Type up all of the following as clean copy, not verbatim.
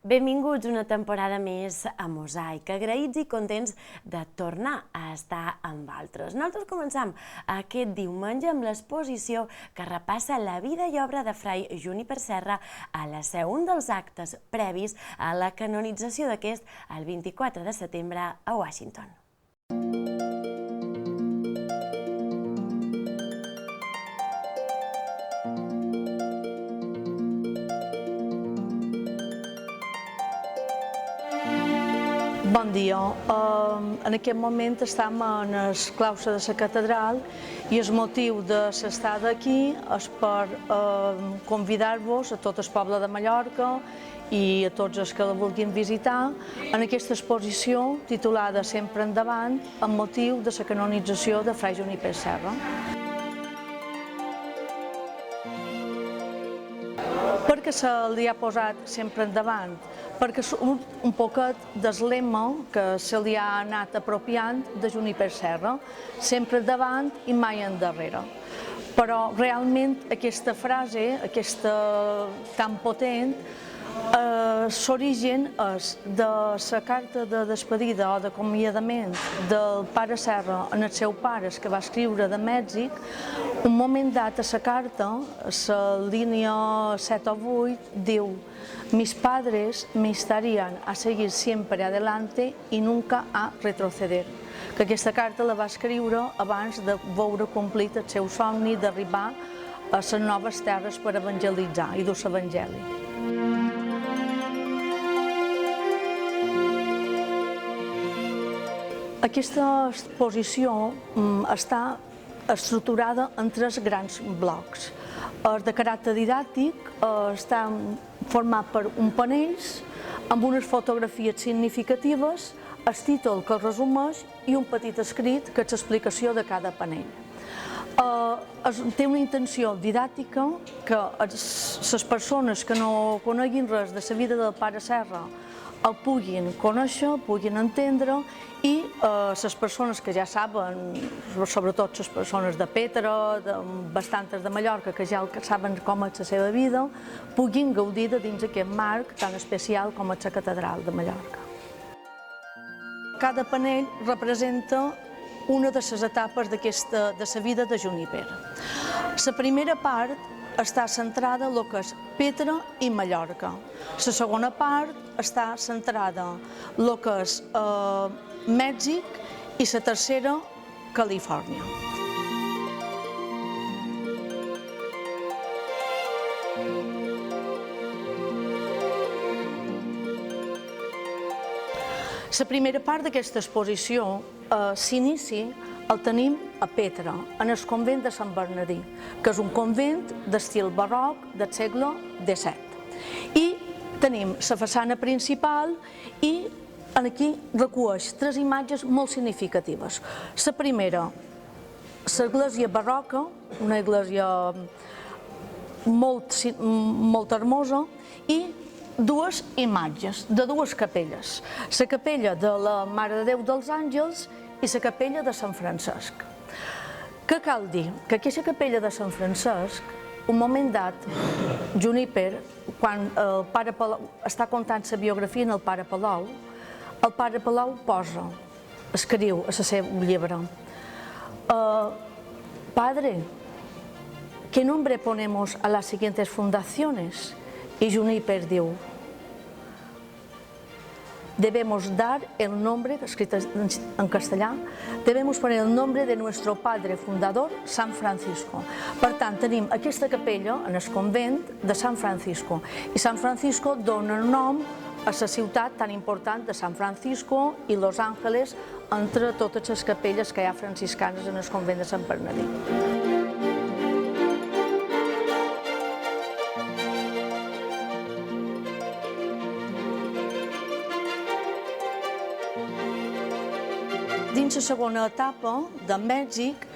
Benvinguts una temporada més a Mosaic, agraïts i contents de tornar a estar amb altres. Nosaltres començam aquest diumenge amb l'exposició que repassa la vida i obra de Fray Juníper Serra a la Seu, un dels actes previs a la canonització d'aquest el 24 de setembre a Washington. Bon dia. En aquest moment estem en el claustre de la catedral i el motiu de l'estada aquí és per convidar-vos a tot el poble de Mallorca i a tots els que la vulguin visitar en aquesta exposició titulada Sempre endavant amb motiu de la canonització de Fray Juníper Serra. Per què se li ha posat sempre endavant? Perquè és un poquet del lema que se li ha anat apropiant de Juníper Serra, sempre endavant i mai endarrere. Però realment aquesta frase, aquesta tan potent, l'origen és de la carta de despedida o d'acomiadament del pare Serra en els seus pares que va escriure de Mèxic. Un moment dat a la carta, a la línia 7 o 8, diu: mis padres me instarían a seguir siempre adelante y nunca a retroceder. Que aquesta carta la va escriure abans de veure complit el seu somni d'arribar a les noves terres per evangelitzar i dur l'evangeli. Aquesta exposició està estructurada en tres grans blocs. El de caràcter didàctic està format per un panells amb unes fotografies significatives, el títol que el resumeix i un petit escrit que és l'explicació de cada panell. Té una intenció didàctica que les persones que no coneguin res de la vida del pare Serra el puguin conèixer, puguin entendre i les persones que ja saben, sobretot les persones de Petra, bastantes de Mallorca, que ja saben com és la seva vida, puguin gaudir de dins aquest marc tan especial com és la catedral de Mallorca. Cada panell representa una de les etapes de la vida de Juníper. La primera part està centrada en el que és Petra i Mallorca. La segona part està centrada en el que és Mèxic i la tercera, Califòrnia. La primera part d'aquesta exposició s'inicia el tenim a Petra, en el convent de Sant Bernadí, que és un convent d'estil barroc del segle XVII. I tenim la façana principal i aquí recull tres imatges molt significatives. La primera, l'església barroca, una església molt hermosa, i dues imatges de dues capelles. La capella de la Mare de Déu dels Àngels i la capella de Sant Francesc. Què cal dir? Que aquesta capella de Sant Francesc, un moment dat, Juníper, quan el pare Palau està contant la biografia en el pare Palau posa, escriu a la seva llibre: Padre, ¿qué nombre ponemos a las siguientes fundaciones? Y Juníper diu: debemos dar el nombre, escrito en castellà, debemos poner el nombre de nuestro padre fundador, San Francisco. Per tant, tenim aquesta capella en el convent de San Francisco, i San Francisco dona nom a la ciutat tan important de San Francisco i Los Ángeles, entre totes les capelles que hi ha franciscanes en el convent de Sant Bernadí. Dins la segona etapa de Mèxic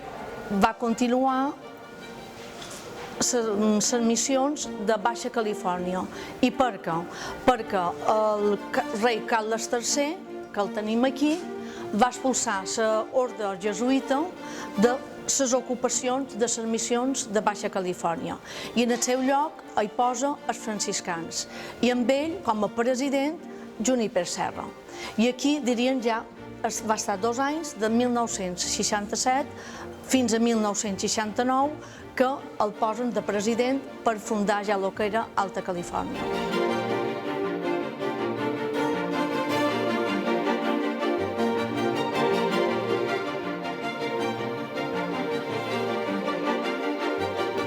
va continuar les missions de Baixa Califòrnia. I per què? Perquè el rei Carles III, que el tenim aquí, va expulsar l'orde jesuïta de les ocupacions de les missions de Baixa Califòrnia i en el seu lloc hi posa els franciscans i amb ell com a president Juníper Serra. I aquí dirien ja va estar 2 anys, de 1967 fins a 1969, que el posen de president per fundar ja el que era Alta Califòrnia.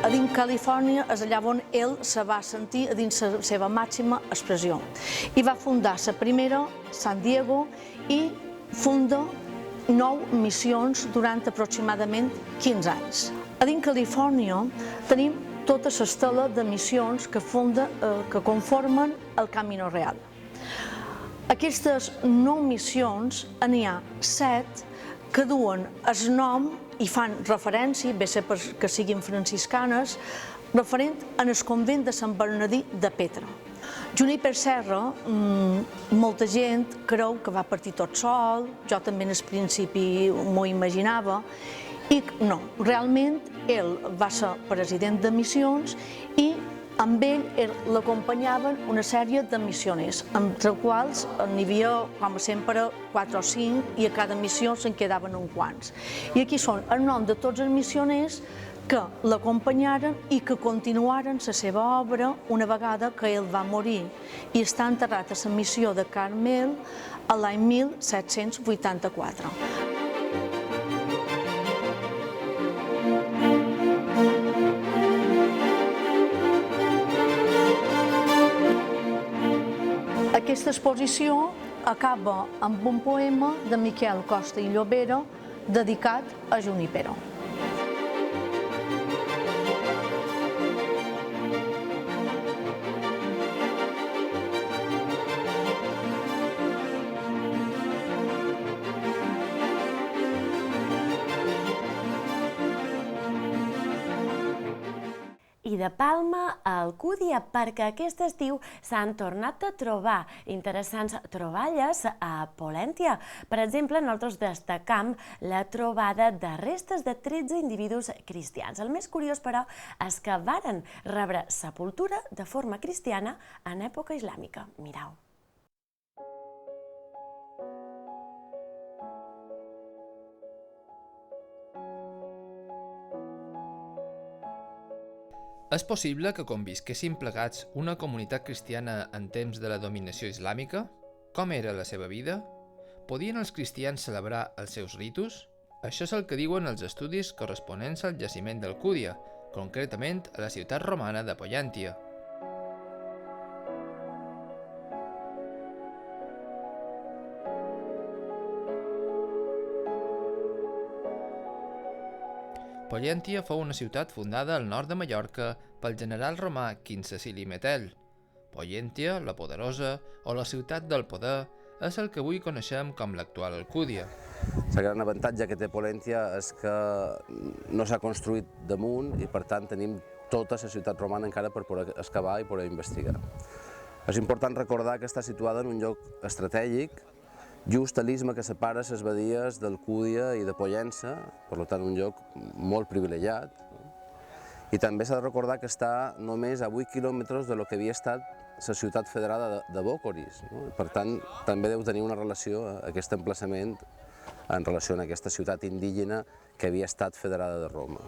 A dins Califòrnia és allà on ell se va sentir a dins la seva màxima expressió. I va fundar la primera, San Diego, i funda 9 missions durant aproximadament 15 anys. A dins Califòrnia tenim tota l'estela de missions que conformen el Camino Real. Aquestes 9 missions, n'hi ha 7 que duen el nom i fan referència, bé sé que siguin franciscanes, referent al convent de Sant Bernadí de Petra. Juníper Serra, molta gent creu que va partir tot sol, jo també en el principi m'ho imaginava, i no, realment ell va ser president de missions i amb ell l'acompanyaven una sèrie de missioners, entre els quals n'hi havia, com sempre, 4 o 5 i a cada missió se'n quedaven uns quants. I aquí són el nom de tots els missioners que l'acompanyaren i que continuaren la seva obra una vegada que ell va morir i està enterrat a la missió de Carmel l'any 1784. Aquesta exposició acaba amb un poema de Miquel Costa i Llobera dedicat a Junípero. I de Palma a Alcúdia, perquè aquest estiu s'han tornat a trobar interessants troballes a Polèntia. Per exemple, nosaltres destacam la trobada de restes de 13 individus cristians. El més curiós, però, és que varen rebre sepultura de forma cristiana en època islàmica. Mireu. És possible que convisquessin plegats una comunitat cristiana en temps de la dominació islàmica? Com era la seva vida? Podien els cristians celebrar els seus ritus? Això és el que diuen els estudis corresponents al jaciment d'Alcúdia, concretament a la ciutat romana de Pollentia. Pollentia fou una ciutat fundada al nord de Mallorca pel general romà Quint Cecili Metell. Pollentia, la poderosa, o la ciutat del poder, és el que avui coneixem com l'actual Alcúdia. El gran avantatge que té Pollentia és que no s'ha construït damunt i per tant tenim tota la ciutat romana encara per poder excavar i poder investigar. És important recordar que està situada en un lloc estratègic, just a l'istme que separa les badies d'Alcúdia i de Pollença, per tant un lloc molt privilegiat. I també s'ha de recordar que està només a 8 quilòmetres de lo que havia estat la ciutat federada de Bócoris. Per tant, també deu tenir una relació, aquest emplaçament, en relació a aquesta ciutat indígena que havia estat federada de Roma.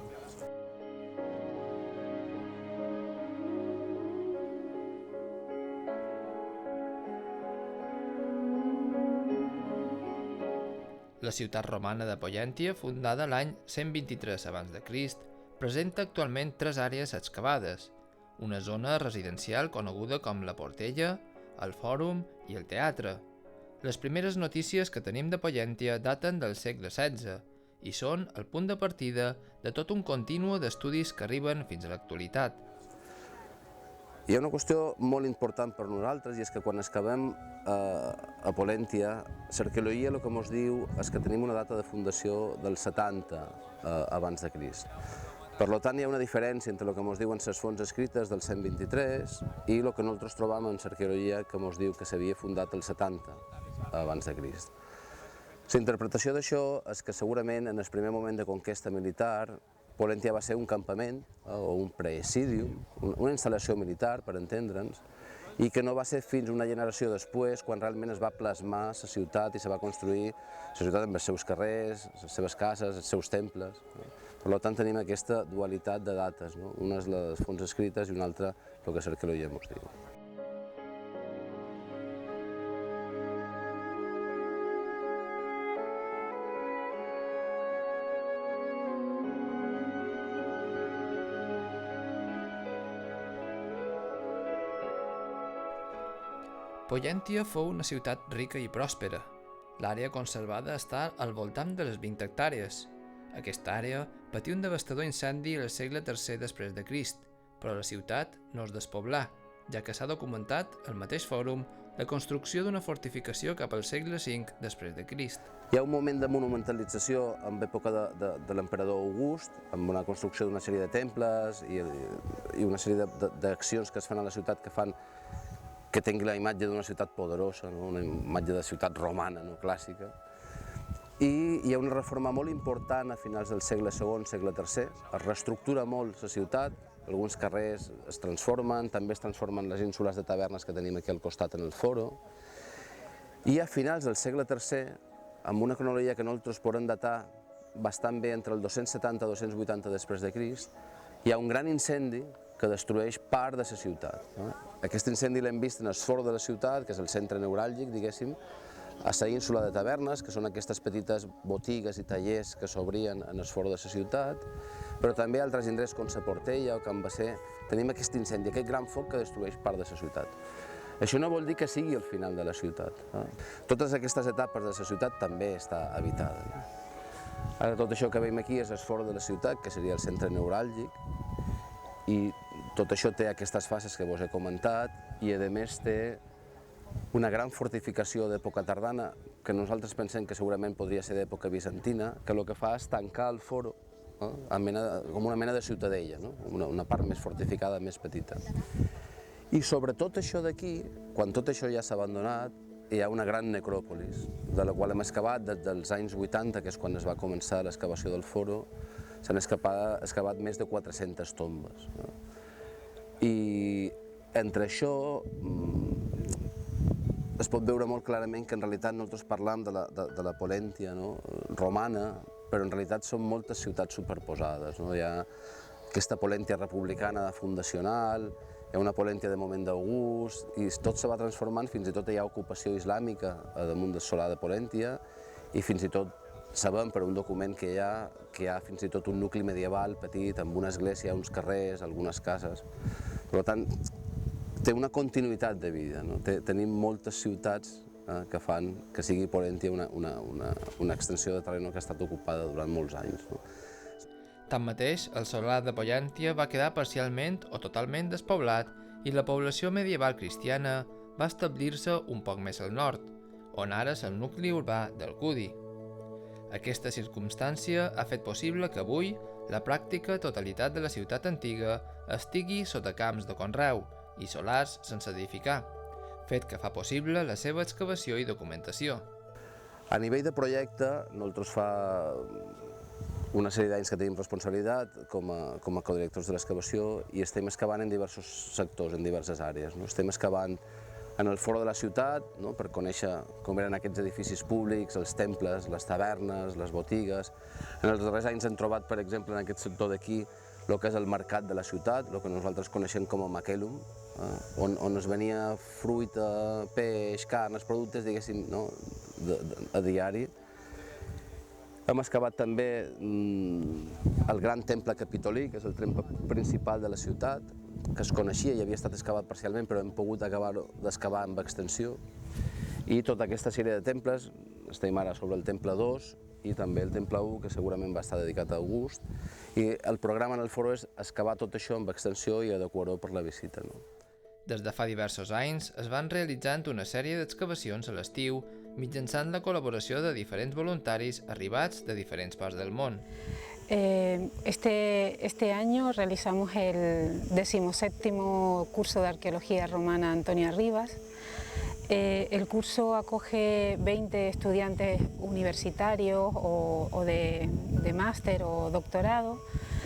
La ciutat romana de Pollentia, fundada l'any 123 abans de Crist, presenta actualment 3 àrees excavades, una zona residencial coneguda com la Portella, el Fòrum i el Teatre. Les primeres notícies que tenim de Pollentia daten del segle XVI i són el punt de partida de tot un continu d'estudis que arriben fins a l'actualitat. Hi ha una qüestió molt important per nosaltres i és que quan excavem a Pollentia, l'arqueologia el que ens diu és que tenim una data de fundació del 70 abans de Crist. Per tant, hi ha una diferència entre el que ens diuen les fonts escrites del 123 i el que nosaltres trobam en l'arqueologia que ens diu que s'havia fundat el 70 abans de Crist. La interpretació d'això és que segurament en el primer moment de conquesta militar Pollentia va ser un campament o un praesidium, una instal·lació militar, per entendre'ns, i que no va ser fins una generació després quan realment es va plasmar la ciutat i se va construir la ciutat amb els seus carrers, les seves cases, els seus temples. Per tant, tenim aquesta dualitat de dates, una és les fonts escrites i una altra el que l'arqueologia ens diu. Pollentia fou una ciutat rica i pròspera. L'àrea conservada està al voltant de les 20 hectàrees. Aquesta àrea patí un devastador incendi al segle III després de Crist, però la ciutat no es despoblà, ja que s'ha documentat al mateix fòrum la construcció d'una fortificació cap al segle V després de Crist. Hi ha un moment de monumentalització en època de l'emperador August, amb una construcció d'una sèrie de temples i una sèrie d'accions que es fan a la ciutat que fan que tingui la imatge d'una ciutat poderosa, una imatge de ciutat romana, clàssica. I hi ha una reforma molt important a finals del segle II, segle III, es reestructura molt la ciutat, alguns carrers es transformen, també es transformen les ínsules de tavernes que tenim aquí al costat en el foro, i a finals del segle III, amb una cronologia que nosaltres podem datar bastant bé entre el 270 i 280 després de Crist, hi ha un gran incendi que destrueix part de la ciutat. Aquest incendi l'hem vist en el foro de la ciutat, que és el centre neuràlgic, diguéssim, a la ínsula de tavernes, que són aquestes petites botigues i tallers que s'obrien en el foro de la ciutat, però també altres indrets com la Portella o Can Basser, tenim aquest incendi, aquest gran foc que destrueix part de la ciutat. Això no vol dir que sigui el final de la ciutat. Totes aquestes etapes de la ciutat també està habitada. Ara tot això que veiem aquí és el foro de la ciutat, que seria el centre neuràlgic, i tot això té aquestes fases que vos he comentat i a més té una gran fortificació d'època tardana que nosaltres pensem que segurament podria ser d'època bizantina, que el que fa és tancar el foro com una mena de ciutadella, una part més fortificada, més petita. I sobre tot això d'aquí, quan tot això ja s'ha abandonat, hi ha una gran necròpolis, de la qual hem excavat des dels anys 80, que és quan es va començar l'excavació del foro, s'han excavat més de 400 tombes. I entre això es pot veure molt clarament que en realitat nosaltres parlam de la Pollentia romana, però en realitat són moltes ciutats superposades. Hi ha aquesta Pollentia republicana fundacional, hi ha una Pollentia de moment d'August, i tot se va transformant, fins i tot hi ha ocupació islàmica damunt del solar de Pollentia, i fins i tot sabem per un document que hi ha fins i tot un nucli medieval petit, amb una església, uns carrers, algunes cases. Per tant, té una continuïtat de vida. Tenim moltes ciutats que fan que sigui Pollentia una extensió de terreny que ha estat ocupada durant molts anys. Tanmateix, el solar de Pollentia va quedar parcialment o totalment despoblat i la població medieval cristiana va establir-se un poc més al nord, on ara és el nucli urbà d'Alcúdia. Aquesta circumstància ha fet possible que avui la pràctica totalitat de la ciutat antiga estigui sota camps de conreu i solars sense edificar, fet que fa possible la seva excavació i documentació. A nivell de projecte, nosaltres fa una sèrie d'anys que tenim responsabilitat com a codirectors de l'excavació i estem excavant en diversos sectors, en diverses àrees. Estem excavant en el foro de la ciutat, per conèixer com eren aquests edificis públics, els temples, les tavernes, les botigues. En els darrers anys hem trobat, per exemple, en aquest sector d'aquí, el que és el mercat de la ciutat, el que nosaltres coneixem com a Macellum, on es venia fruita, peix, carn, els productes, diguéssim, a diari. Hem excavat també el gran temple capitolí, que és el temple principal de la ciutat, que es coneixia i havia estat excavat parcialment, però hem pogut acabar d'excavar amb extensió. I tota aquesta sèrie de temples, estem ara sobre el temple 2 i també el temple 1, que segurament va estar dedicat a August. I el programa en el foro és excavar tot això amb extensió i adequar-ho per la visita. Des de fa diversos anys es van realitzant una sèrie d'excavacions a l'estiu mitjançant la col·laboració de diferents voluntaris arribats de diferents parts del món. Este año realizamos el 17º curso de Arqueología Romana Antonia Rivas. El curso acoge 20 estudiantes universitarios o de máster o doctorado.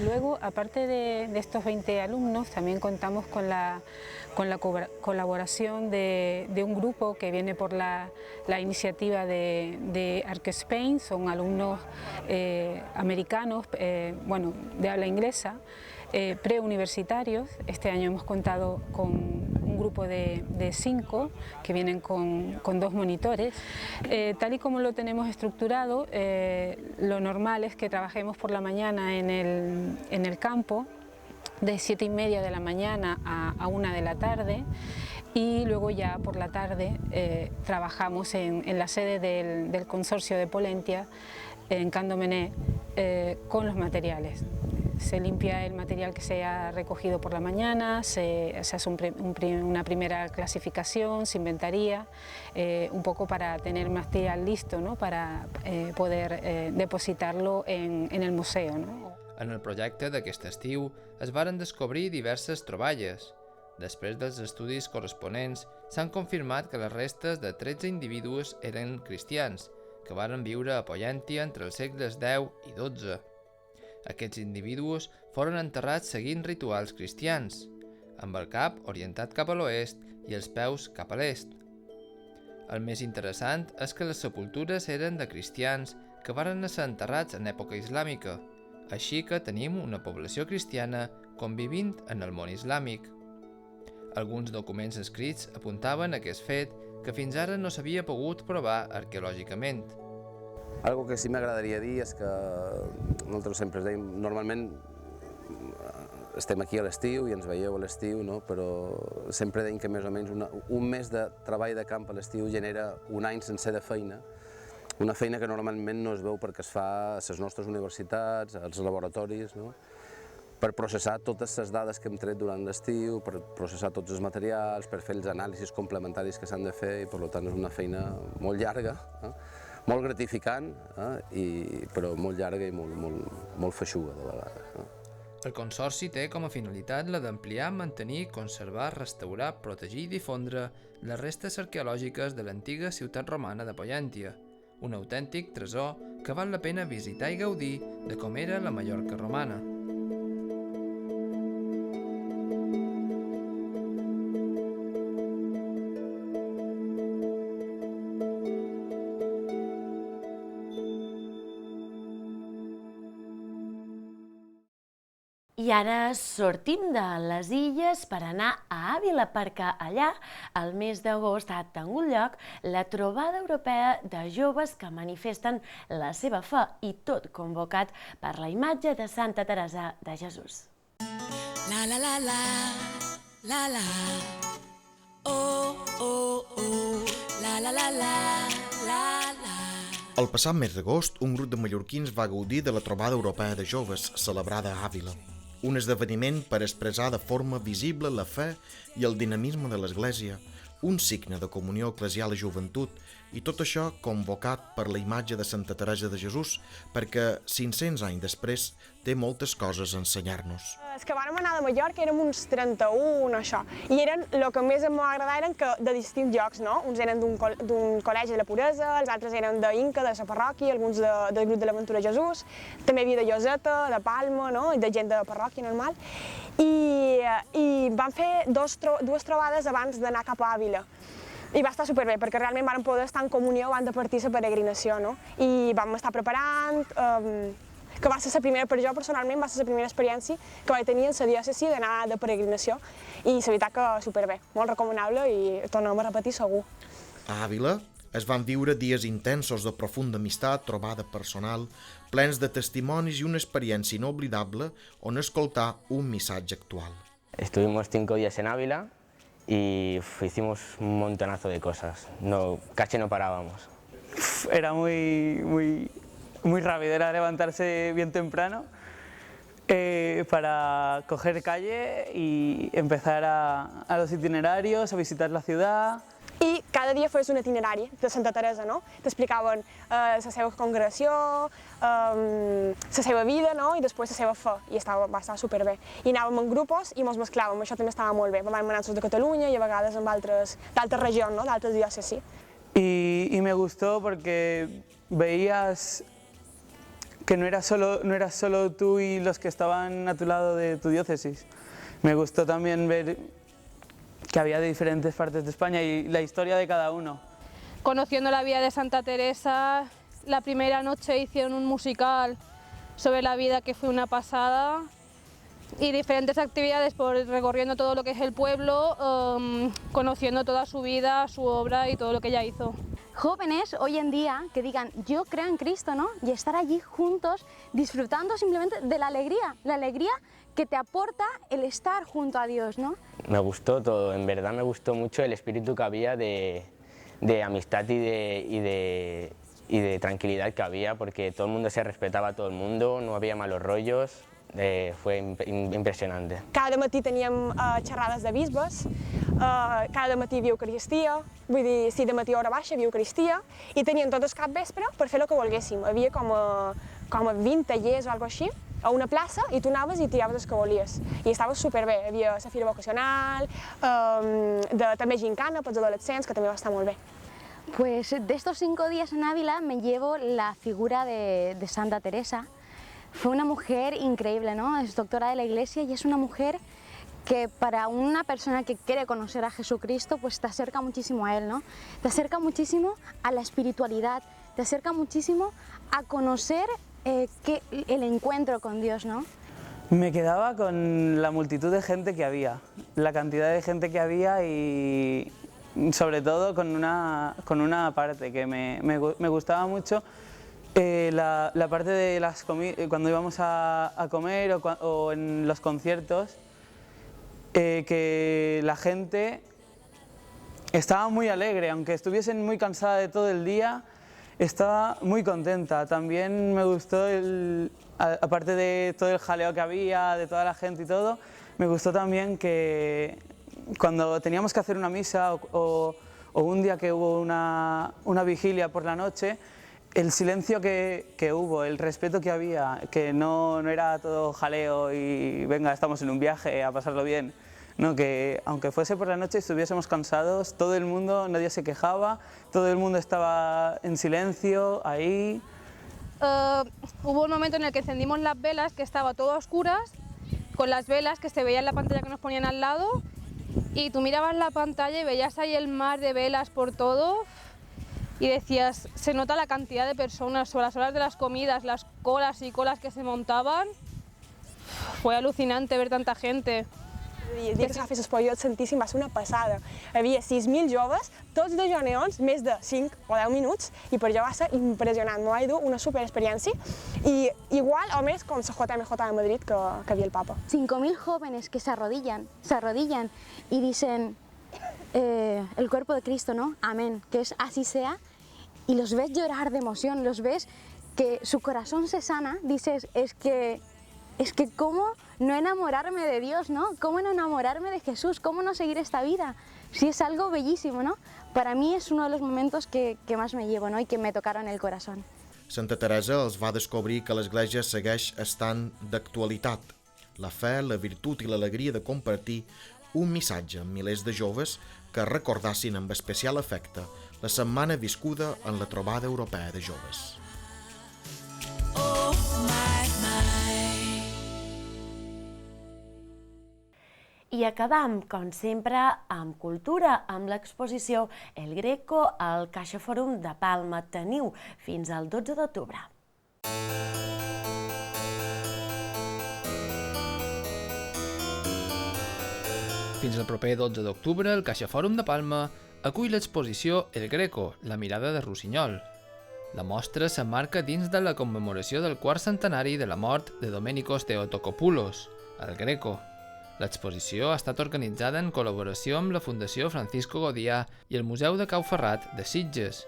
Luego, aparte de estos 20 alumnos, también contamos con la colaboración de un grupo que viene por la iniciativa de Arc Spain. Son alumnos americanos, bueno, de habla inglesa, preuniversitarios. Este año hemos contado con un grupo de 5 que vienen con 2 monitores. Tal y como lo tenemos estructurado, lo normal es que trabajemos por la mañana en el campo, de 7:30 de la mañana a 1 de la tarde, y luego ya por la tarde trabajamos en la sede del consorcio de Pollentia, en Can Domené, con los materiales. Se limpia el material que se ha recogido por la mañana, se hace una primera clasificación, se inventaría, un poco para tener material listo, ¿no?, para poder depositarlo en el museu, no? En el projecte d'aquest estiu es varen descobrir diverses troballes. Després dels estudis corresponents, s'han confirmat que les restes de 13 individus eren cristians, que varen viure a Pollentia entre els segles X i XII. Aquests individus foren enterrats seguint rituals cristians, amb el cap orientat cap a l'oest i els peus cap a l'est. El més interessant és que les sepultures eren de cristians que varen ser enterrats en època islàmica, així que tenim una població cristiana convivint en el món islàmic. Alguns documents escrits apuntaven a aquest fet que fins ara no s'havia pogut provar arqueològicament. Algo que sí m'agradaria dir és que nosaltres sempre dèiem, normalment estem aquí a l'estiu i ens veieu a l'estiu, no? Però sempre dèiem que més o menys un mes de treball de camp a l'estiu genera un any sencer de feina, una feina que normalment no es veu perquè es fa a les nostres universitats, als laboratoris, no?, per processar totes les dades que hem tret durant l'estiu, per processar tots els materials, per fer els anàlisis complementaris que s'han de fer, i per tant és una feina molt llarga, molt gratificant, però molt llarga i molt feixuga de vegades. El Consorci té com a finalitat la d'ampliar, mantenir, conservar, restaurar, protegir i difondre les restes arqueològiques de l'antiga ciutat romana de Pollentia, un autèntic tresor que val la pena visitar i gaudir de com era la Mallorca romana. I ara sortim de les illes per anar a Àvila, perquè allà, el mes d'agost, ha tingut lloc la trobada europea de joves que manifesten la seva fe, i tot convocat per la imatge de Santa Teresa de Jesús. La la la la, la la, oh oh oh, la la la la, la la. El passat mes d'agost, un grup de mallorquins va gaudir de la trobada europea de joves celebrada a Àvila. Un esdeveniment per expressar de forma visible la fe i el dinamisme de l'Església, un signe de comunió eclesial i joventut, i tot això convocat per la imatge de Santa Teresa de Jesús, perquè 500 anys després té moltes coses a ensenyar-nos. Els que vàrem anar de Mallorca érem uns 31, això, i eren, el que més em va agradar eren que de distints llocs, no? Uns eren d'un col·legi de la Puresa, els altres eren d'Inca, de la parròquia, alguns del grup de l'Aventura Jesús, també hi havia de Lloseta, de Palma, no?, i de gent de parròquia normal, i vam fer dues trobades abans d'anar cap a Àvila. I va estar superbé, perquè realment vam poder estar en comunió abans de partir la peregrinació, no? I vam estar preparant, que va ser la primera, per jo personalment, va ser la primera experiència que vaig tenir en la diòcesi d'anar de peregrinació, i la veritat que superbé, molt recomanable i tornem a repetir segur. A Àvila es van viure dies intensos de profunda amistat, trobada personal, plens de testimonis i una experiència inoblidable on escoltar un missatge actual. Estuvimos 5 días en Ávila y hicimos un montonazo de cosas, casi no parábamos. Era muy rápido, era levantarse bien temprano para coger calle y empezar a los itinerarios, a visitar la ciudad. I cada dia feies un itinerari de Santa Teresa, no? T'explicaven la seva congregació, la seva vida, no? I després la seva fe, i va estar superbé. I anàvem en grupos i ens mesclàvem, això també estava molt bé. Vam anar de Catalunya i a vegades amb d'altres regions, no? D'altres diòcesis. Y me gustó porque veías que no eras solo tú y los que estaban a tu lado de tu diócesis. Me gustó también ver que había de diferentes partes de España y la historia de cada uno. Conociendo la vida de Santa Teresa, la primera noche hicieron un musical sobre la vida que fue una pasada y diferentes actividades por recorriendo todo lo que es el pueblo, conociendo toda su vida, su obra y todo lo que ella hizo. Jóvenes hoy en día que digan yo creo en Cristo, ¿no? Y estar allí juntos disfrutando simplemente de la alegría que te aporta el estar junto a Dios, ¿no? Me gustó todo, en verdad me gustó mucho el espíritu que había de amistad y de tranquilidad que había, porque todo el mundo se respetaba a todo el mundo, no había malos rollos, fue impresionante. Cada matí teníem xerrades de bisbes, cada matí hi havia Eucaristia, vull dir, si de matí a hora baixa hi havia Eucaristia, i tenien tot el capvespre per fer el que volguéssim. Hi havia com a 20 tallers o alguna cosa així, a una plaça, i tu anaves i tiraves el que volies. I estava superbé, hi havia la fira vocacional, també gincana pels adolescents, que també va estar molt bé. Pues de estos 5 días en Ávila me llevo la figura de Santa Teresa. Fue una mujer increíble, ¿no? Es doctora de la Iglesia y es una mujer que para una persona que quiere conocer a Jesucristo, pues te acerca muchísimo a Él, ¿no? Te acerca muchísimo a la espiritualidad, te acerca muchísimo a conocer el encuentro con Dios, ¿no? Me quedaba con la multitud de gente que había, la cantidad de gente que había y sobre todo con una parte que me gustaba mucho, la parte de las comidas, cuando íbamos a comer o en los conciertos, que la gente estaba muy alegre, aunque estuviesen muy cansada de todo el día, estaba muy contenta. También me gustó, aparte de todo el jaleo que había, de toda la gente y todo, me gustó también que cuando teníamos que hacer una misa o un día que hubo una vigilia por la noche, el silencio que hubo, el respeto que había, que no era todo jaleo y venga, estamos en un viaje a pasarlo bien, no, que aunque fuese por la noche y estuviésemos cansados, todo el mundo, nadie se quejaba, todo el mundo estaba en silencio, ahí. Hubo un momento en el que encendimos las velas, que estaba todo a oscuras, con las velas que se veía en la pantalla que nos ponían al lado, y tú mirabas la pantalla y veías ahí el mar de velas por todo, y decías, se nota la cantidad de personas, o las horas de las comidas, las colas y colas que se montaban. Fue alucinante ver tanta gente. El dia que es va fer l'Exposició Santíssim va ser una passada. Hi havia 6.000 joves, tots de joneons, més de 5 o 10 minuts, i per jo va ser impressionant. M'ho vaig dur una superexperiència, i igual o més com la JMJ de Madrid que havia el Papa. 5.000 jóvenes que se arrodillan y dicen el cuerpo de Cristo, ¿no? Amén, que es así sea, y los ves llorar de emoción, los ves que su corazón se sana, dices, es que cómo no enamorarme de Dios, ¿no? Cómo no enamorarme de Jesús, cómo no seguir esta vida. Sí, es algo bellísimo, ¿no? Para mí es uno de los momentos que más me llevo, ¿no? Y que me tocaron el corazón. Santa Teresa els va descobrir que l'Església segueix estant d'actualitat. La fe, la virtut i l'alegria de compartir un missatge amb milers de joves que recordassin amb especial afecte la setmana viscuda en la trobada europea de joves. Oh, my. I acabam, com sempre, amb cultura, amb l'exposició El Greco al CaixaForum de Palma. Teniu fins al 12 d'octubre. Fins al proper 12 d'octubre, el CaixaForum de Palma acull l'exposició El Greco, la mirada de Rossinyol. La mostra s'emmarca dins de la commemoració del quart centenari de la mort de Domenikos Theotokopoulos, el Greco. L'exposició ha estat organitzada en col·laboració amb la Fundació Francisco Godia i el Museu de Cau Ferrat de Sitges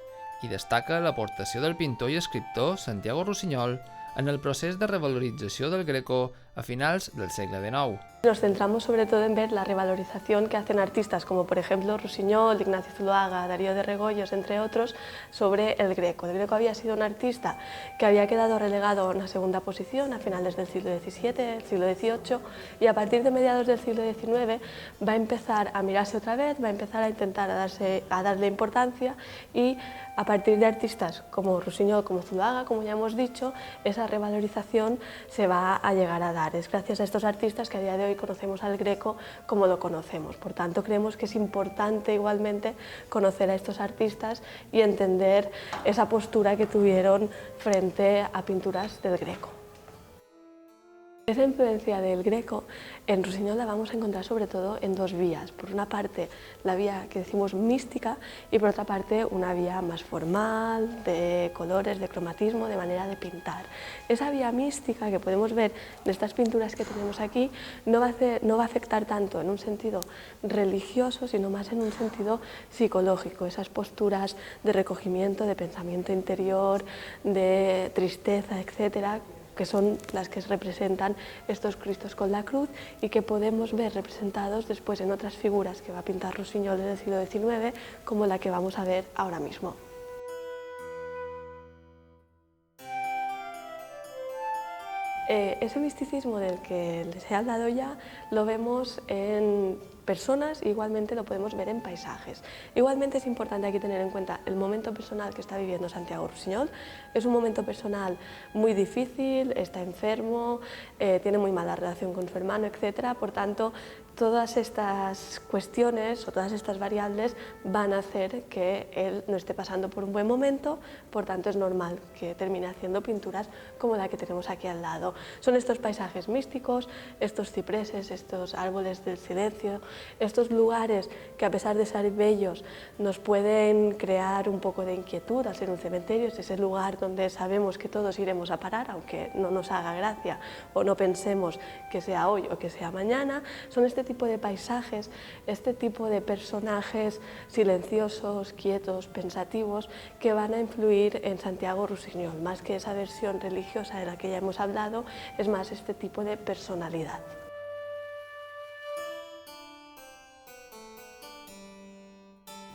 i destaca l'aportació del pintor i escriptor Santiago Rossinyol en el procés de revalorització del Greco a finals del segle XIX. Nos centramos sobre todo en ver la revalorización que hacen artistas como por ejemplo Rusiñol, Ignacio Zuloaga, Darío de Regoyos, entre otros, sobre el Greco. El Greco había sido un artista que había quedado relegado a una segunda posición a finales del siglo XVII, el siglo XVIII, y a partir de mediados del siglo XIX va a empezar a mirarse otra vez, va a empezar a intentar a darle importancia, y a partir de artistas como Rusiñol, como Zuloaga, como ya hemos dicho, esa revalorización se va a llegar a dar. Es gracias a estos artistas que a día de hoy conocemos al Greco como lo conocemos. Por tanto, creemos que es importante igualmente conocer a estos artistas y entender esa postura que tuvieron frente a pinturas del Greco. Esa influencia del Greco en Rusiñol la vamos a encontrar sobre todo en dos vías. Por una parte, la vía que decimos mística, y por otra parte, una vía más formal, de colores, de cromatismo, de manera de pintar. Esa vía mística que podemos ver en estas pinturas que tenemos aquí no va a afectar tanto en un sentido religioso, sino más en un sentido psicológico. Esas posturas de recogimiento, de pensamiento interior, de tristeza, etcétera, que son las que representan estos Cristos con la cruz y que podemos ver representados después en otras figuras que va a pintar Rusiñol en el siglo XIX, como la que vamos a ver ahora mismo. Ese misticismo del que les he hablado ya lo vemos en personas, igualmente lo podemos ver en paisajes. Igualmente es importante aquí tener en cuenta el momento personal que está viviendo Santiago Rusiñol. Es un momento personal muy difícil, está enfermo, tiene muy mala relación con su hermano, etc. Por tanto, todas estas cuestiones o todas estas variables van a hacer que él no esté pasando por un buen momento, por tanto es normal que termine haciendo pinturas como la que tenemos aquí al lado. Son estos paisajes místicos, estos cipreses, estos árboles del silencio, estos lugares que a pesar de ser bellos nos pueden crear un poco de inquietud al ser un cementerio. Es ese lugar donde sabemos que todos iremos a parar, aunque no nos haga gracia o no pensemos que sea hoy o que sea mañana. Son este tipo de paisajes, este tipo de personajes silenciosos, quietos, pensativos, que van a influir en Santiago Rusiñol. Más que esa versión religiosa de la que ya hemos hablado, es más este tipo de personalidad.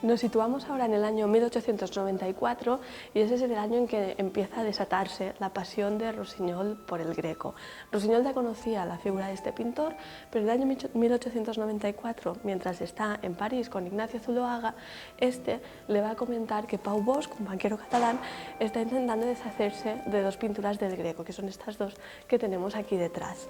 Nos situamos ahora en el año 1894 y ese es el año en que empieza a desatarse la pasión de Rusiñol por el Greco. Rusiñol ya conocía la figura de este pintor, pero en el año 1894, mientras está en París con Ignacio Zuloaga, este le va a comentar que Pau Bosch, un banquero catalán, está intentando deshacerse de dos pinturas del Greco, que son estas dos que tenemos aquí detrás.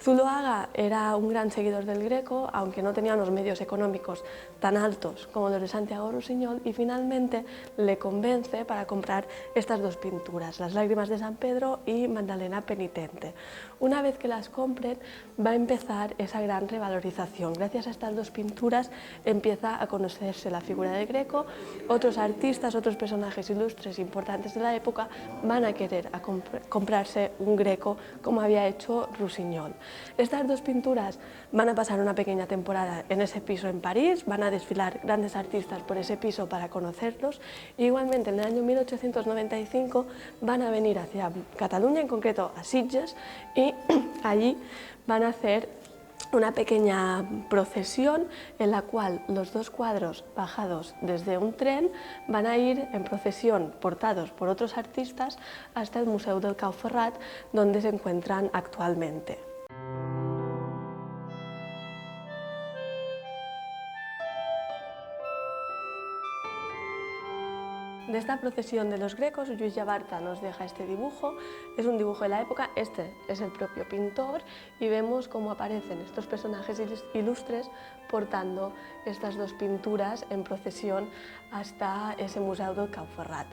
Zuloaga era un gran seguidor del Greco, aunque no tenía unos medios económicos tan altos como los de Santiago Rusiñol, y finalmente le convence para comprar estas dos pinturas, Las lágrimas de San Pedro y Magdalena penitente. Una vez que las compren, va a empezar esa gran revalorización. Gracias a estas dos pinturas empieza a conocerse la figura del Greco. Otros artistas, otros personajes ilustres importantes de la época van a querer comprarse un Greco como había hecho Rusiñol. Estas dos pinturas van a pasar una pequeña temporada en ese piso en París, van a desfilar grandes artistas por ese piso para conocerlos. Igualmente en el año 1895 van a venir hacia Cataluña, en concreto a Sitges, y allí van a hacer una pequeña procesión en la cual los dos cuadros bajados desde un tren van a ir en procesión portados por otros artistas hasta el Museu del Cau Ferrat, donde se encuentran actualmente. De esta procesión de los Grecos, Lluís Llabarta nos deja este dibujo. Es un dibujo de la época, este es el propio pintor, y vemos cómo aparecen estos personajes ilustres portando estas dos pinturas en procesión hasta ese Museu del Cau Ferrat.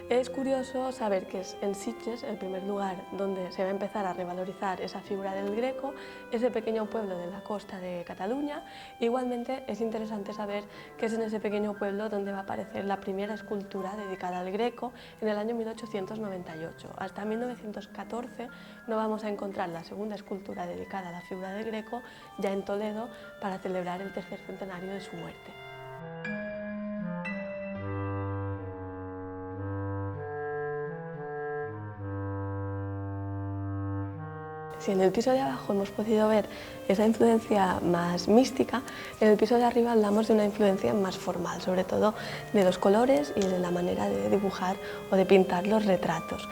Es curioso saber que es en Sitges el primer lugar donde se va a empezar a revalorizar esa figura del Greco, ese pequeño pueblo de la costa de Cataluña. Igualmente es interesante saber que es en ese pequeño pueblo donde va a aparecer la primera escultura dedicada al Greco en el año 1898. Hasta 1914 no vamos a encontrar la segunda escultura dedicada a la figura del Greco ya en Toledo para celebrar el tercer centenario de su muerte. Si en el piso de abajo hemos podido ver esa influencia más mística, en el piso de arriba hablamos de una influencia más formal, sobre todo de los colores y de la manera de dibujar o de pintar los retratos.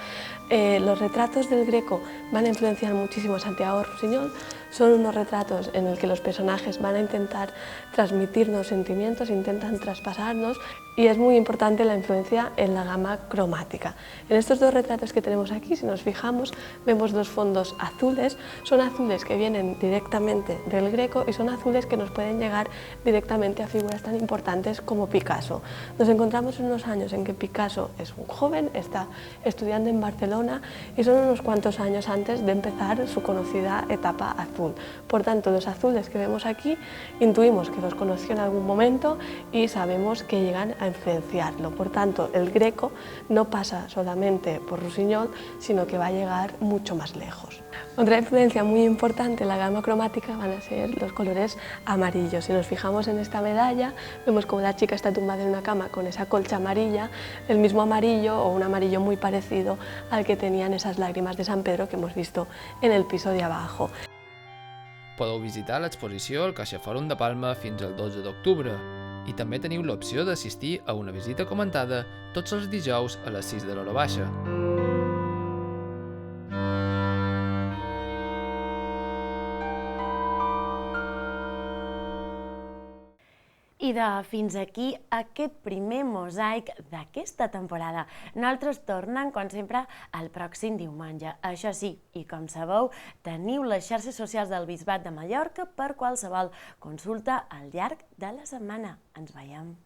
Los retratos del Greco van a influenciar muchísimo a Santiago Rusiñol. Son unos retratos en los que los personajes van a intentar transmitirnos sentimientos, intentan traspasarnos, y es muy importante la influencia en la gama cromática. En estos dos retratos que tenemos aquí, si nos fijamos, vemos dos fondos azules. Son azules que vienen directamente del Greco y son azules que nos pueden llegar directamente a figuras tan importantes como Picasso. Nos encontramos en unos años en que Picasso es un joven, está estudiando en Barcelona y son unos cuantos años antes de empezar su conocida etapa azul. Por tanto, los azules que vemos aquí intuimos que los conoció en algún momento y sabemos que llegan a influenciarlo. Por tanto, el Greco no pasa solamente por Rusiñol, sino que va a llegar mucho más lejos. Otra influencia muy importante en la gama cromática van a ser los colores amarillos. Si nos fijamos en esta medalla, vemos como la chica está tumbada en una cama con esa colcha amarilla, el mismo amarillo o un amarillo muy parecido al que tenían esas lágrimas de San Pedro que hemos visto en el piso de abajo. Podeu visitar l'exposició al CaixaFòrum de Palma fins al 12 d'octubre i també teniu l'opció d'assistir a una visita comentada tots els dijous a les 6 de l'hora baixa. I fins aquí aquest primer mosaic d'aquesta temporada. Nosaltres tornem, com sempre, el pròxim diumenge. Això sí, i com sabeu, teniu les xarxes socials del Bisbat de Mallorca per qualsevol consulta al llarg de la setmana. Ens veiem.